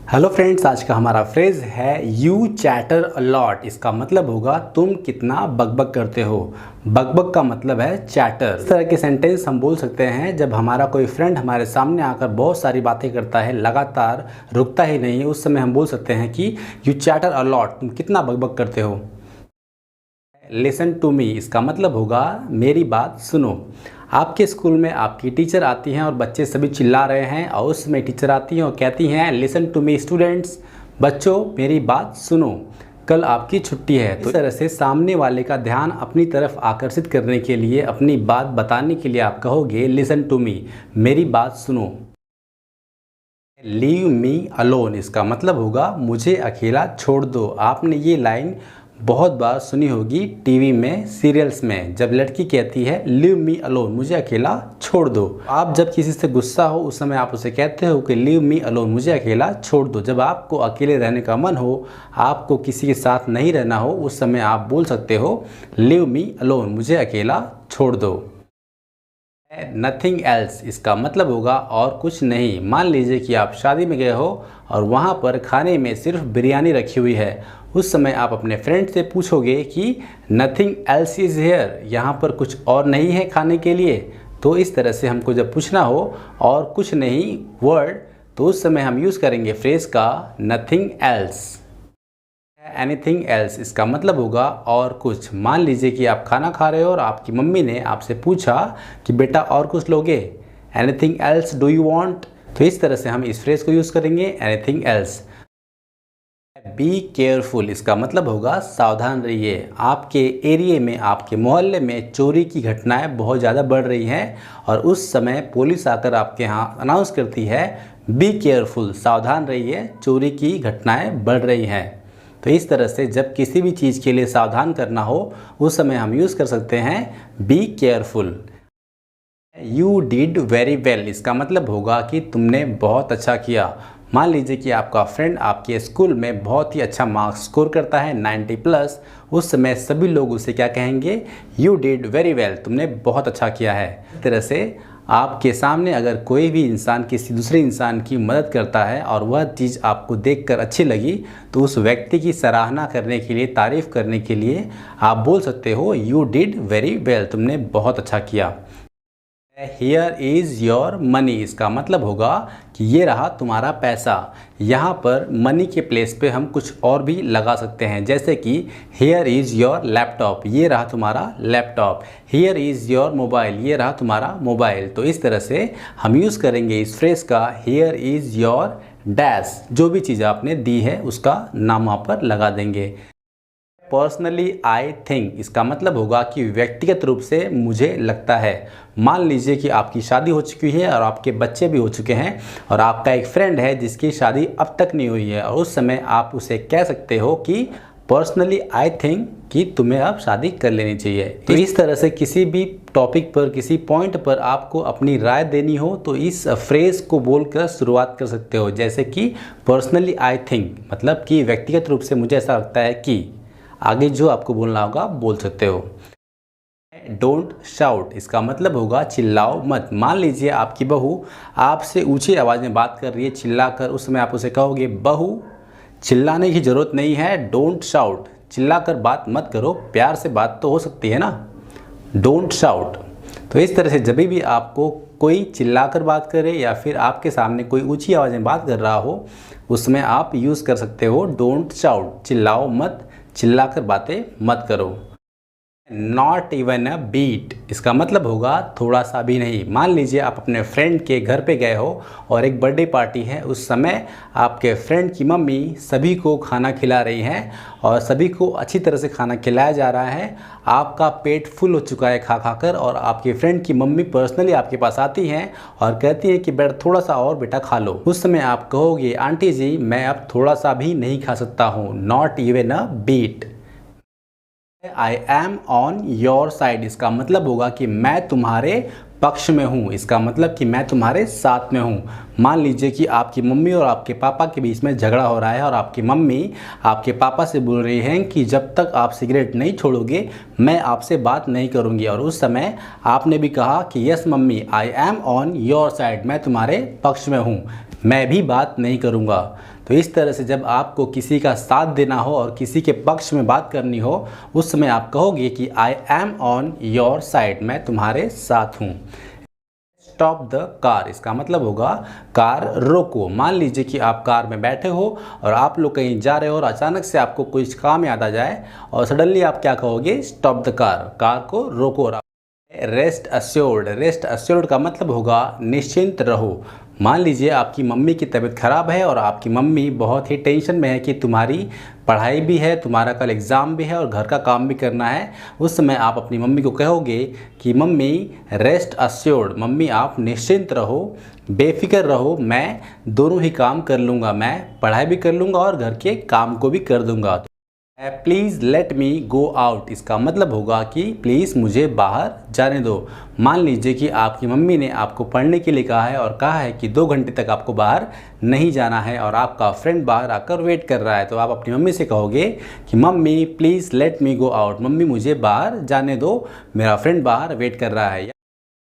Hello friends, आज का हमारा फ्रेज है यू चैटर अ लॉट। इसका मतलब होगा तुम कितना बकबक करते हो। बकबक का मतलब है चैटर। इस तरह के सेंटेंस हम बोल सकते हैं जब हमारा कोई फ्रेंड हमारे सामने आकर बहुत सारी बातें करता है, लगातार रुकता ही नहीं है। उस समय हम बोल सकते हैं कि यू चैटर अ लॉट, तुम कितना बकबक करते हो। लिसन टू मी, इसका मतलब होगा मेरी बात सुनो। आपके स्कूल में आपकी टीचर आती हैं और बच्चे सभी चिल्ला रहे हैं और उस समय टीचर आती हैं और कहती हैं लिसन टू मी स्टूडेंट्स, बच्चों मेरी बात सुनो, कल आपकी छुट्टी है। तो इस तरह से सामने वाले का ध्यान अपनी तरफ आकर्षित करने के लिए, अपनी बात बताने के लिए आप कहोगे लिसन टू मी, मेरी बात सुनो। लीव मी अलोन, इसका मतलब होगा मुझे अकेला छोड़ दो। आपने ये लाइन बहुत बार सुनी होगी टीवी में, सीरियल्स में, जब लड़की कहती है लीव मी अलोन, मुझे अकेला छोड़ दो। आप जब किसी से गुस्सा हो उस समय आप उसे कहते हो कि लीव मी अलोन, मुझे अकेला छोड़ दो। जब आपको अकेले रहने का मन हो, आपको किसी के साथ नहीं रहना हो, उस समय आप बोल सकते हो लीव मी अलोन, मुझे अकेला छोड़ दो। नथिंग एल्स, इसका मतलब होगा और कुछ नहीं। मान लीजिए कि आप शादी में गए हो और वहाँ पर खाने में सिर्फ बिरयानी रखी हुई है। उस समय आप अपने फ्रेंड से पूछोगे कि नथिंग एल्स इज़ हेयर, यहाँ पर कुछ और नहीं है खाने के लिए। तो इस तरह से हमको जब पूछना हो और कुछ नहीं वर्ड, तो उस समय हम यूज़ करेंगे फ्रेज़ का नथिंग एल्स। एनीथिंग एल्स, इसका मतलब होगा और कुछ। मान लीजिए कि आप खाना खा रहे हो और आपकी मम्मी ने आपसे पूछा कि बेटा और कुछ लोगे, anything else do you want. तो इस तरह से हम इस फ्रेज को यूज़ करेंगे एनीथिंग एल्स। बी केयरफुल, इसका मतलब होगा सावधान रहिए। आपके एरिया में, आपके मोहल्ले में चोरी की घटनाएं बहुत ज़्यादा बढ़ रही हैं और उस समय पुलिस आकर आपके यहाँ अनाउंस करती है बी केयरफुल, सावधान रहिए, चोरी की घटनाएं बढ़ रही हैं। तो इस तरह से जब किसी भी चीज़ के लिए सावधान करना हो उस समय हम यूज़ कर सकते हैं be careful. You did very well, इसका मतलब होगा कि तुमने बहुत अच्छा किया। मान लीजिए कि आपका फ्रेंड आपके स्कूल में बहुत ही अच्छा मार्क्स स्कोर करता है 90+, उस समय सभी लोग उसे क्या कहेंगे, यू डिड वेरी वेल, तुमने बहुत अच्छा किया है। इस तरह से आपके सामने अगर कोई भी इंसान किसी दूसरे इंसान की मदद करता है और वह चीज़ आपको देखकर अच्छी लगी, तो उस व्यक्ति की सराहना करने के लिए, तारीफ़ करने के लिए आप बोल सकते हो यू डिड वेरी वेल, तुमने बहुत अच्छा किया। हियर इज़ योर मनी, इसका मतलब होगा कि ये रहा तुम्हारा पैसा। यहाँ पर मनी के प्लेस पे हम कुछ और भी लगा सकते हैं, जैसे कि हियर इज़ योर लैपटॉप, ये रहा तुम्हारा laptop. Here is your mobile, ये रहा तुम्हारा मोबाइल। तो इस तरह से हम यूज़ करेंगे इस फ्रेज का हियर इज़ योर डैश, जो भी चीज़ आपने दी है उसका नाम वहाँ पर लगा देंगे। पर्सनली आई थिंक, इसका मतलब होगा कि व्यक्तिगत रूप से मुझे लगता है। मान लीजिए कि आपकी शादी हो चुकी है और आपके बच्चे भी हो चुके हैं और आपका एक फ्रेंड है जिसकी शादी अब तक नहीं हुई है और उस समय आप उसे कह सकते हो कि पर्सनली आई थिंक कि तुम्हें अब शादी कर लेनी चाहिए। तो इस तरह से किसी भी टॉपिक पर, किसी पॉइंट पर आपको अपनी राय देनी हो तो इस फ्रेज को बोलकर शुरुआत कर सकते हो, जैसे कि पर्सनली आई थिंक, मतलब कि व्यक्तिगत रूप से मुझे ऐसा लगता है कि। आगे जो आपको बोलना होगा बोल सकते हो। डोंट शाउट, इसका मतलब होगा चिल्लाओ मत। मान लीजिए आपकी बहू आपसे ऊंची आवाज़ में बात कर रही है चिल्लाकर, उस समय आप उसे कहोगे बहू चिल्लाने की ज़रूरत नहीं है, डोंट शाउट, चिल्लाकर बात मत करो, प्यार से बात तो हो सकती है ना, डोंट शाउट। तो इस तरह से जब भी आपको कोई चिल्लाकर बात करे या फिर आपके सामने कोई ऊंची आवाज़ में बात कर रहा हो, उसमें आप यूज़ कर सकते हो डोंट शाउट, चिल्लाओ मत, चिल्लाकर बातें मत करो। नॉट इवन अ बीट, इसका मतलब होगा थोड़ा सा भी नहीं। मान लीजिए आप अपने फ्रेंड के घर पे गए हो और एक बर्थडे पार्टी है, उस समय आपके फ्रेंड की मम्मी सभी को खाना खिला रही हैं और सभी को अच्छी तरह से खाना खिलाया जा रहा है। आपका पेट फुल हो चुका है खा खाकर और आपके फ्रेंड की मम्मी पर्सनली आपके पास आती हैं और कहती हैं कि बेटा थोड़ा सा और बेटा खा लो। उस समय आप कहोगे आंटी जी मैं अब थोड़ा सा भी नहीं खा सकता हूँ, not even a bit. I am on your side, इसका मतलब होगा कि मैं तुम्हारे पक्ष में हूँ, इसका मतलब कि मैं तुम्हारे साथ में हूँ। मान लीजिए कि आपकी मम्मी और आपके पापा के बीच में झगड़ा हो रहा है और आपकी मम्मी आपके पापा से बोल रही हैं कि जब तक आप सिगरेट नहीं छोड़ोगे मैं आपसे बात नहीं करूंगी, और उस समय आपने भी कहा कि yes mummy I am on your side, मैं तुम्हारे पक्ष में हूँ, मैं भी बात नहीं करूँगा। तो इस तरह से जब आपको किसी का साथ देना हो और किसी के पक्ष में बात करनी हो उस समय आप कहोगे कि आई एम ऑन योर साइड, मैं तुम्हारे साथ हूँ। स्टॉप द कार, इसका मतलब होगा कार रोको। मान लीजिए कि आप कार में बैठे हो और आप लोग कहीं जा रहे हो और अचानक से आपको कुछ काम याद आ जाए और सडनली आप क्या कहोगे, स्टॉप द कार, कार को रोको। रेस्ट अश्योर्ड, रेस्ट अश्योर्ड का मतलब होगा निश्चिंत रहो। मान लीजिए आपकी मम्मी की तबीयत ख़राब है और आपकी मम्मी बहुत ही टेंशन में है कि तुम्हारी पढ़ाई भी है, तुम्हारा कल एग्ज़ाम भी है और घर का काम भी करना है। उस समय आप अपनी मम्मी को कहोगे कि मम्मी रेस्ट अश्योर्ड, मम्मी आप निश्चिंत रहो, बेफिक्र रहो, मैं दोनों ही काम कर लूँगा, मैं पढ़ाई भी कर लूँगा और घर के काम को भी कर दूँगा। Please let me go out, इसका मतलब होगा कि प्लीज़ मुझे बाहर जाने दो। मान लीजिए कि आपकी मम्मी ने आपको पढ़ने के लिए कहा है और कहा है कि 2 घंटे तक आपको बाहर नहीं जाना है और आपका फ्रेंड बाहर आकर वेट कर रहा है, तो आप अपनी मम्मी से कहोगे कि mummy please let me go out, mummy मुझे बाहर जाने दो, मेरा फ्रेंड बाहर वेट कर रहा है।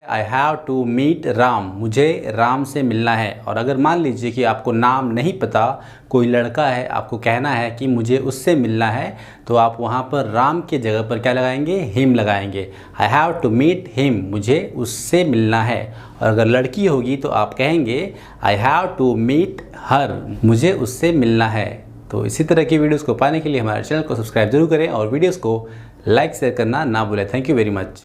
I have to meet Ram, मुझे राम से मिलना है। और अगर मान लीजिए कि आपको नाम नहीं पता, कोई लड़का है, आपको कहना है कि मुझे उससे मिलना है, तो आप वहाँ पर राम के जगह पर क्या लगाएंगे, हिम लगाएंगे। I have to meet him, मुझे उससे मिलना है। और अगर लड़की होगी तो आप कहेंगे I have to meet her, मुझे उससे मिलना है। तो इसी तरह की वीडियोज़ को पाने के लिए हमारे चैनल को सब्सक्राइब जरूर करें और वीडियोज़ को लाइक शेयर करना ना भूलें। Thank you very much.